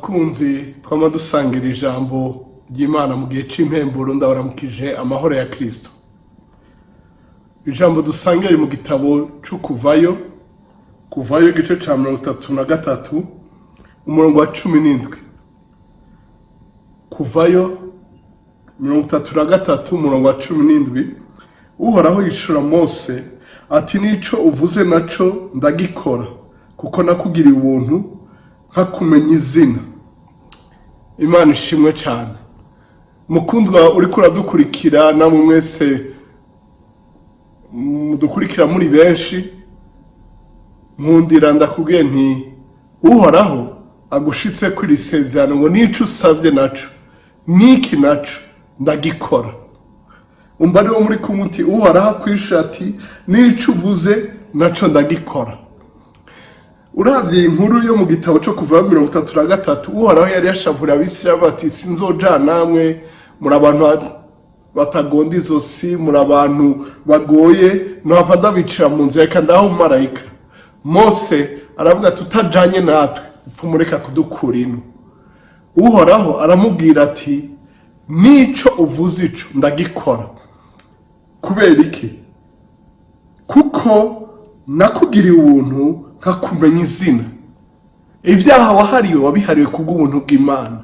bakunzi twama dusangira ijambo ry'Imana mu gihe c'impemburo ndabaramukije amahoro ya Kristo. Ijambo dusangira mu gitabo cyo kuvayo igice ca 33 umurongo wa 17. Kuvayo 33 umurongo wa 17. Uhoraho yishura Mose ati nico uvuze naco ndagikora kuko nakugiriye ubuntu nkakumenya izina. Imana ishimwe cyane. Mukundwa uri kuradukurikira namwe mwese mudukurikira muri benshi, nkundira ndakubwiye nti Uhoraho agushitse kuri isezerano ngo nico usavye naco niki naco ndagikora. Umbari wo muri kumuti Uhoraho kwishati nico uvuze naco ndagikora. Uravye inkuru yo mu gitabo cyo kuva 33 Uhoraho yari yashavura abisirayeli ati sinzoja namwe muri abantu batagonda izosi, muri abantu bagoye ntava ndabicira mu nzu reka ndaho marayika. Mose aravuga tutajanye natwe upfumureka kudukura ino. Uhoraho aramubwira ati nico uvuze ico ndagikora. Kubera iki? Kuko nakugiriye ubuntu nkakumenya izina. Ivyaha wahariwe wabihariwe kubw'ubuntu bw'Imana.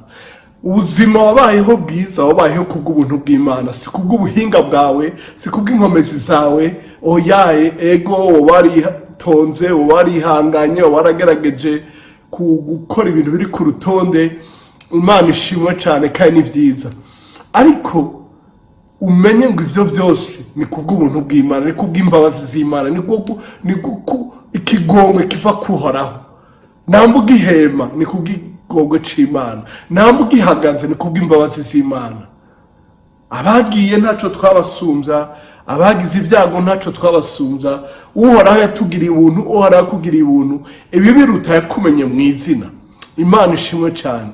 Ubuzima wabayeho bwiza wabayeho kubw'ubuntu bw'Imana, si kubw'ubuhinga bwawe, si kubw'inkomezi zawe. Oyaye ego waritonze, warihanganye, waragerageje gukora ibintu biri ku rutonde. Imana ishimwe cyane kandi ni vyiza. Ariko umenye ngo ivyo vyose ni kubw'ubuntu bw'Imana, ni kubw'imbabazi z'Imana, ni ikigongwe kiva kuhoraho. Nambuga ihema ni kubw'igongwe c'Imana, nambuga ihagaze ni kubw'imbabazi z'Imana. Abagiye ntaco twabasumbya, abagize ivyago ntaco twabasumbya. Uhoraho yatugiriye ubuntu, Uhoraho yakugiriye ubuntu, ibi biruta yakumenye mu izina. Imana ishimwe cyane.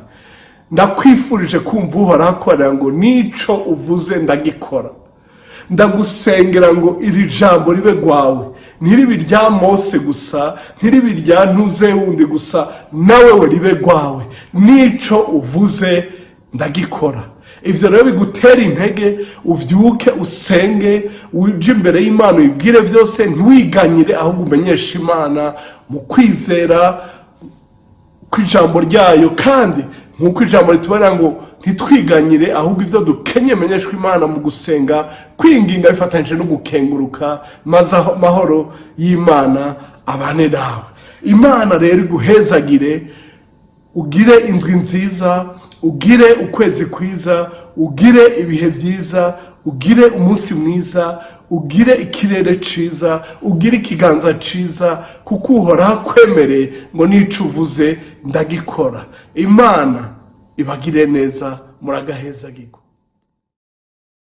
Ndakwifurije kumva Uhoraho akorera ngo nico uvuze ndagikora. Ndagusengera ngo iri jambo ribe gwawe, ntiribe rya Mose gusa, ntiribe rya ntuze wundi gusa, nawe we ribe gwawe. Nico uvuze ndagikora. Ivyo rero bigutera intege, uvyuke usenge, uje imbere y'Imana uyibwire vyose, ntiwiganyire ahubwo umenyesha Imana mu kwizera kw'ijambo ryayo. Kandi nkuko ijambo ritubara ngo ntitwiganyire ahubwo ivyo dukenye menyeshwa Imana mu gusenga, kwinginga bifatanyije no gukenguruka, maze amahoro y'Imana abane nawe. Imana rero iguhezagire, ugire indwi nziza, ugire ukwezi kwiza, ugire ibihe vyiza, ugire umunsi mwiza, ugire ikirere ciza, ugire ikiganza ciza, kuko Uhoraho akwemereye ngo nico uvuze ndagikora. Imana ibagire neza, muragahezagirwa.